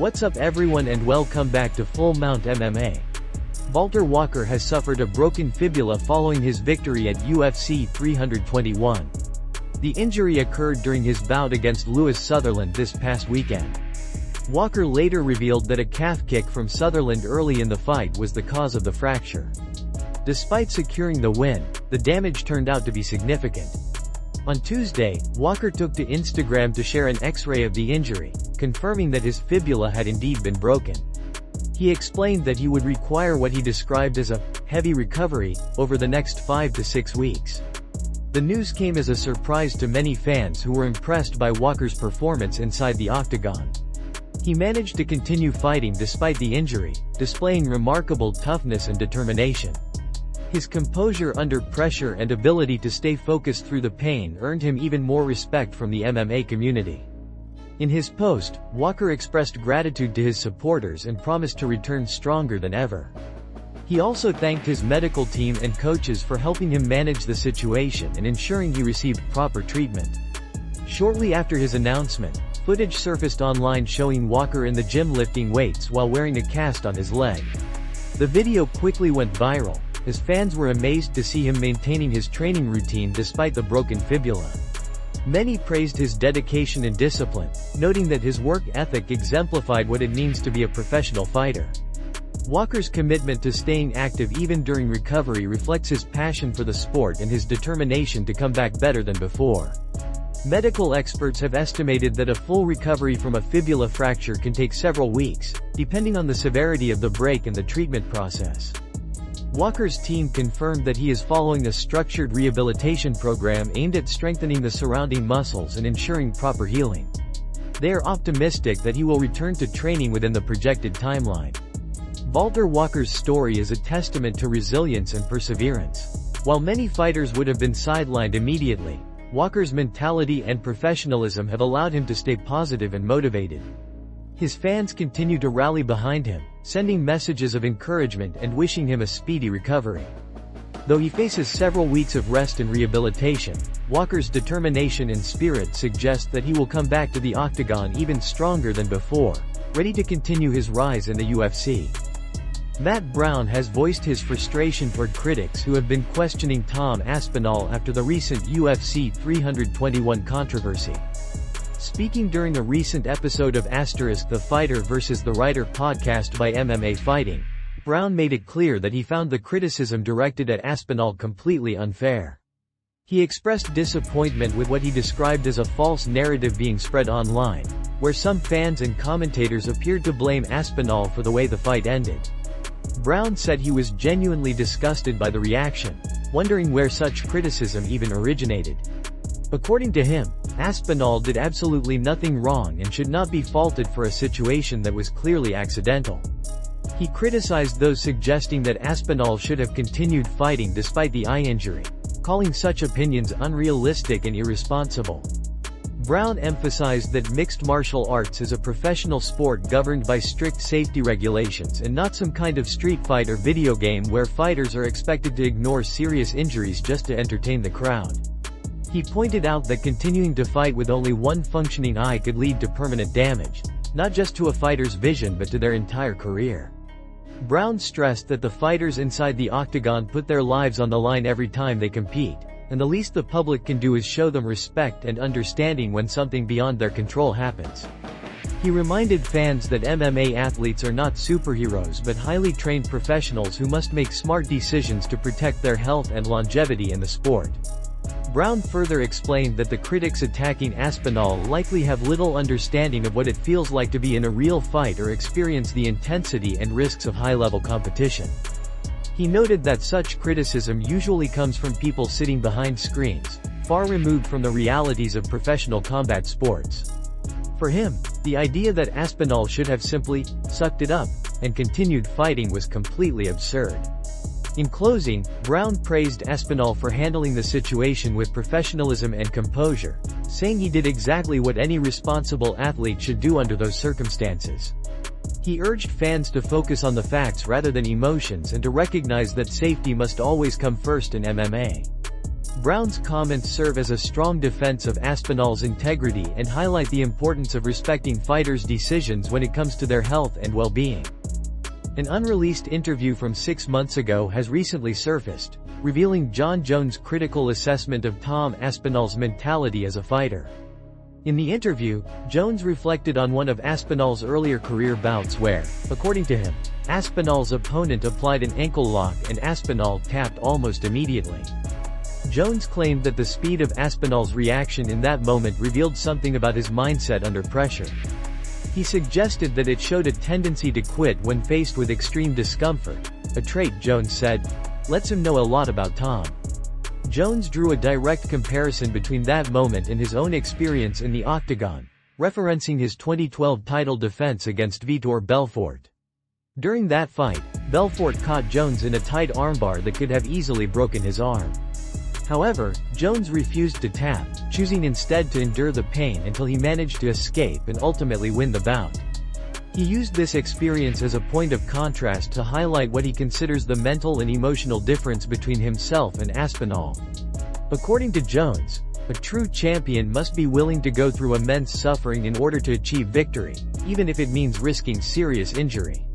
What's up everyone and welcome back to Full Mount MMA. Walter Walker has suffered a broken fibula following his victory at UFC 321. The injury occurred during his bout against Lewis Sutherland this past weekend. Walker later revealed that a calf kick from Sutherland early in the fight was the cause of the fracture. Despite securing the win, the damage turned out to be significant. On Tuesday, Walker took to Instagram to share an X-ray of the injury, confirming that his fibula had indeed been broken. He explained that he would require what he described as a heavy recovery over the next 5 to 6 weeks. The news came as a surprise to many fans who were impressed by Walker's performance inside the octagon. He managed to continue fighting despite the injury, displaying remarkable toughness and determination. His composure under pressure and ability to stay focused through the pain earned him even more respect from the MMA community. In his post, Walker expressed gratitude to his supporters and promised to return stronger than ever. He also thanked his medical team and coaches for helping him manage the situation and ensuring he received proper treatment. Shortly after his announcement, footage surfaced online showing Walker in the gym lifting weights while wearing a cast on his leg. The video quickly went viral, as fans were amazed to see him maintaining his training routine despite the broken fibula. Many praised his dedication and discipline, noting that his work ethic exemplified what it means to be a professional fighter. Walker's commitment to staying active even during recovery reflects his passion for the sport and his determination to come back better than before. Medical experts have estimated that a full recovery from a fibula fracture can take several weeks, depending on the severity of the break and the treatment process. Walker's team confirmed that he is following a structured rehabilitation program aimed at strengthening the surrounding muscles and ensuring proper healing. They are optimistic that he will return to training within the projected timeline. Walter Walker's story is a testament to resilience and perseverance. While many fighters would have been sidelined immediately, Walker's mentality and professionalism have allowed him to stay positive and motivated. His fans continue to rally behind him, sending messages of encouragement and wishing him a speedy recovery. Though he faces several weeks of rest and rehabilitation, Walker's determination and spirit suggest that he will come back to the octagon even stronger than before, ready to continue his rise in the UFC. Matt Brown has voiced his frustration toward critics who have been questioning Tom Aspinall after the recent UFC 321 controversy. Speaking during a recent episode of The Fighter vs. the Writer podcast by MMA Fighting, Brown made it clear that he found the criticism directed at Aspinall completely unfair. He expressed disappointment with what he described as a false narrative being spread online, where some fans and commentators appeared to blame Aspinall for the way the fight ended. Brown said he was genuinely disgusted by the reaction, wondering where such criticism even originated. According to him, Aspinall did absolutely nothing wrong and should not be faulted for a situation that was clearly accidental. He criticized those suggesting that Aspinall should have continued fighting despite the eye injury, calling such opinions unrealistic and irresponsible. Brown emphasized that mixed martial arts is a professional sport governed by strict safety regulations and not some kind of street fight or video game where fighters are expected to ignore serious injuries just to entertain the crowd. He pointed out that continuing to fight with only one functioning eye could lead to permanent damage, not just to a fighter's vision but to their entire career. Brown stressed that the fighters inside the octagon put their lives on the line every time they compete, and the least the public can do is show them respect and understanding when something beyond their control happens. He reminded fans that MMA athletes are not superheroes but highly trained professionals who must make smart decisions to protect their health and longevity in the sport. Brown further explained that the critics attacking Aspinall likely have little understanding of what it feels like to be in a real fight or experience the intensity and risks of high-level competition. He noted that such criticism usually comes from people sitting behind screens, far removed from the realities of professional combat sports. For him, the idea that Aspinall should have simply sucked it up and continued fighting was completely absurd. In closing, Brown praised Aspinall for handling the situation with professionalism and composure, saying he did exactly what any responsible athlete should do under those circumstances. He urged fans to focus on the facts rather than emotions and to recognize that safety must always come first in MMA. Brown's comments serve as a strong defense of Aspinall's integrity and highlight the importance of respecting fighters' decisions when it comes to their health and well-being. An unreleased interview from 6 months ago has recently surfaced, revealing Jon Jones' critical assessment of Tom Aspinall's mentality as a fighter. In the interview, Jones reflected on one of Aspinall's earlier career bouts where, according to him, Aspinall's opponent applied an ankle lock and Aspinall tapped almost immediately. Jones claimed that the speed of Aspinall's reaction in that moment revealed something about his mindset under pressure. He suggested that it showed a tendency to quit when faced with extreme discomfort, a trait Jones said lets him know a lot about Tom. Jones drew a direct comparison between that moment and his own experience in the octagon, referencing his 2012 title defense against Vitor Belfort. During that fight, Belfort caught Jones in a tight armbar that could have easily broken his arm. However, Jones refused to tap, choosing instead to endure the pain until he managed to escape and ultimately win the bout. He used this experience as a point of contrast to highlight what he considers the mental and emotional difference between himself and Aspinall. According to Jones, a true champion must be willing to go through immense suffering in order to achieve victory, even if it means risking serious injury.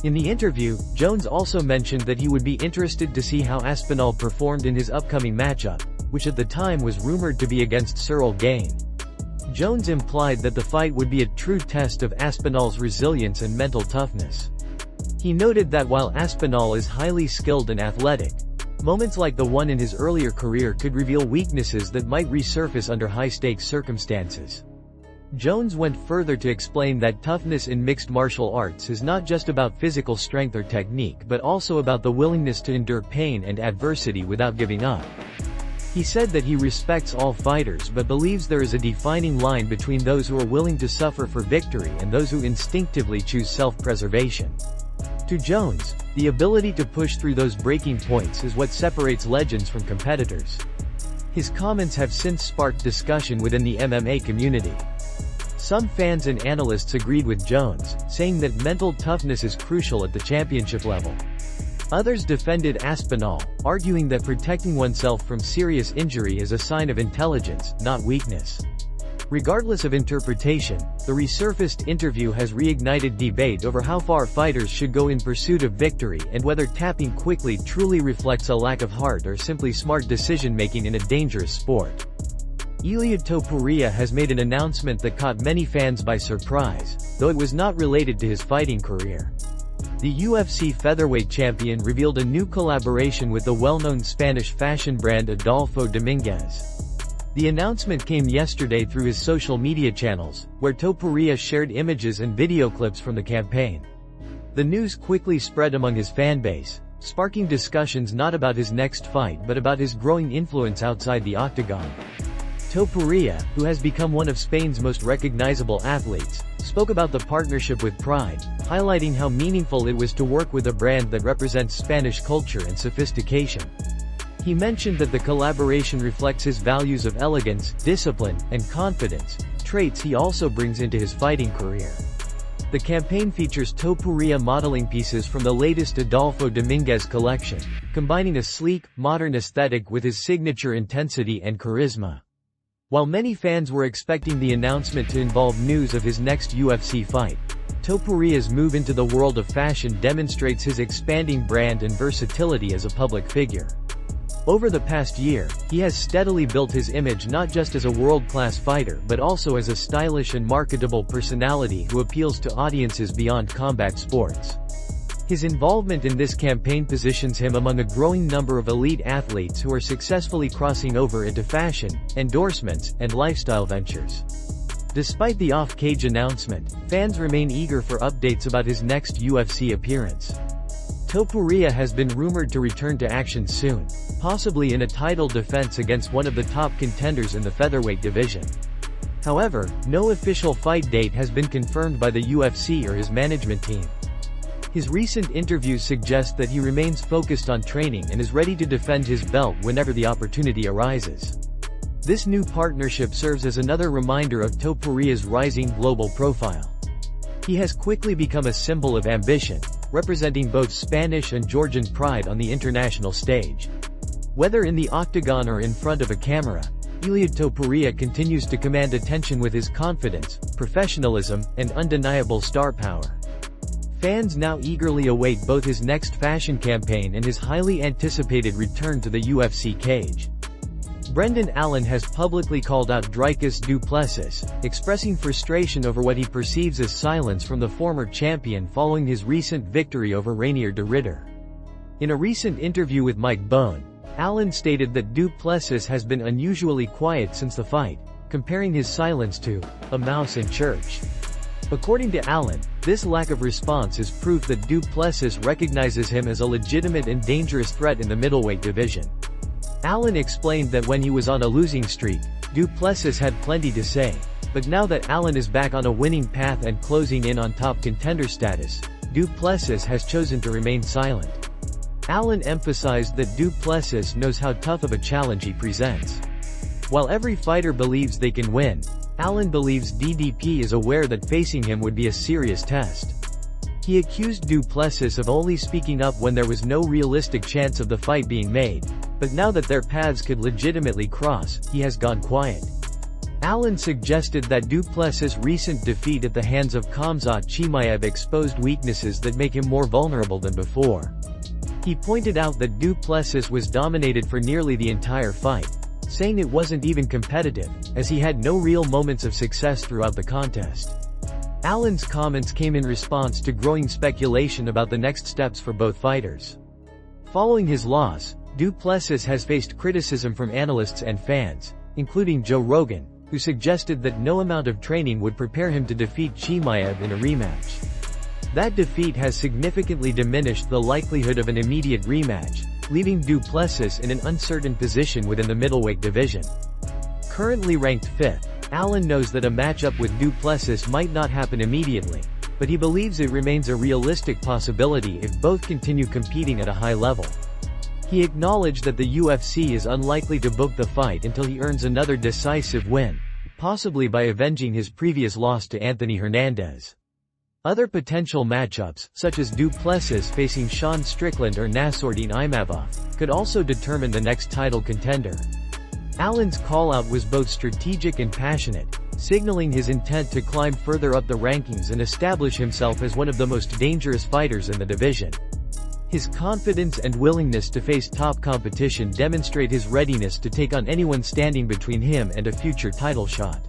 In the interview, Jones also mentioned that he would be interested to see how Aspinall performed in his upcoming matchup, which at the time was rumored to be against Cyril Gane. Jones implied that the fight would be a true test of Aspinall's resilience and mental toughness. He noted that while Aspinall is highly skilled and athletic, moments like the one in his earlier career could reveal weaknesses that might resurface under high-stakes circumstances. Jones went further to explain that toughness in mixed martial arts is not just about physical strength or technique but also about the willingness to endure pain and adversity without giving up. He said that he respects all fighters but believes there is a defining line between those who are willing to suffer for victory and those who instinctively choose self-preservation. To Jones, the ability to push through those breaking points is what separates legends from competitors. His comments have since sparked discussion within the MMA community. Some fans and analysts agreed with Jones, saying that mental toughness is crucial at the championship level. Others defended Aspinall, arguing that protecting oneself from serious injury is a sign of intelligence, not weakness. Regardless of interpretation, the resurfaced interview has reignited debate over how far fighters should go in pursuit of victory and whether tapping quickly truly reflects a lack of heart or simply smart decision-making in a dangerous sport. Ilia Topuria has made an announcement that caught many fans by surprise, though it was not related to his fighting career. The UFC featherweight champion revealed a new collaboration with the well-known Spanish fashion brand Adolfo Dominguez. The announcement came yesterday through his social media channels, where Topuria shared images and video clips from the campaign. The news quickly spread among his fanbase, sparking discussions not about his next fight but about his growing influence outside the octagon. Topuria, who has become one of Spain's most recognizable athletes, spoke about the partnership with pride, highlighting how meaningful it was to work with a brand that represents Spanish culture and sophistication. He mentioned that the collaboration reflects his values of elegance, discipline, and confidence, traits he also brings into his fighting career. The campaign features Topuria modeling pieces from the latest Adolfo Dominguez collection, combining a sleek, modern aesthetic with his signature intensity and charisma. While many fans were expecting the announcement to involve news of his next UFC fight, Topuria's move into the world of fashion demonstrates his expanding brand and versatility as a public figure. Over the past year, he has steadily built his image not just as a world-class fighter but also as a stylish and marketable personality who appeals to audiences beyond combat sports. His involvement in this campaign positions him among a growing number of elite athletes who are successfully crossing over into fashion, endorsements, and lifestyle ventures. Despite the off-cage announcement, fans remain eager for updates about his next UFC appearance. Topuria has been rumored to return to action soon, possibly in a title defense against one of the top contenders in the featherweight division. However, no official fight date has been confirmed by the UFC or his management team. His recent interviews suggest that he remains focused on training and is ready to defend his belt whenever the opportunity arises. This new partnership serves as another reminder of Topuria's rising global profile. He has quickly become a symbol of ambition, representing both Spanish and Georgian pride on the international stage. Whether in the octagon or in front of a camera, Ilia Topuria continues to command attention with his confidence, professionalism, and undeniable star power. Fans now eagerly await both his next fashion campaign and his highly anticipated return to the UFC cage. Brendan Allen has publicly called out Dricus du Plessis, expressing frustration over what he perceives as silence from the former champion following his recent victory over Rainier de Ridder. In a recent interview with Mike Bone, Allen stated that du Plessis has been unusually quiet since the fight, comparing his silence to a mouse in church. According to Allen, this lack of response is proof that du Plessis recognizes him as a legitimate and dangerous threat in the middleweight division. Allen explained that when he was on a losing streak, du Plessis had plenty to say, but now that Allen is back on a winning path and closing in on top contender status, du Plessis has chosen to remain silent. Allen emphasized that du Plessis knows how tough of a challenge he presents. While every fighter believes they can win, Allen believes DDP is aware that facing him would be a serious test. He accused du Plessis of only speaking up when there was no realistic chance of the fight being made, but now that their paths could legitimately cross, he has gone quiet. Allen suggested that du Plessis' recent defeat at the hands of Khamzat Chimaev exposed weaknesses that make him more vulnerable than before. He pointed out that du Plessis was dominated for nearly the entire fight, saying it wasn't even competitive, as he had no real moments of success throughout the contest. Allen's comments came in response to growing speculation about the next steps for both fighters. Following his loss, du Plessis has faced criticism from analysts and fans, including Joe Rogan, who suggested that no amount of training would prepare him to defeat Chimaev in a rematch. That defeat has significantly diminished the likelihood of an immediate rematch, leaving du Plessis in an uncertain position within the middleweight division. Currently ranked 5th, Allen knows that a matchup with du Plessis might not happen immediately, but he believes it remains a realistic possibility if both continue competing at a high level. He acknowledged that the UFC is unlikely to book the fight until he earns another decisive win, possibly by avenging his previous loss to Anthony Hernandez. Other potential matchups, such as du Plessis facing Sean Strickland or Nassourdine Imavov, could also determine the next title contender. Allen's call-out was both strategic and passionate, signaling his intent to climb further up the rankings and establish himself as one of the most dangerous fighters in the division. His confidence and willingness to face top competition demonstrate his readiness to take on anyone standing between him and a future title shot.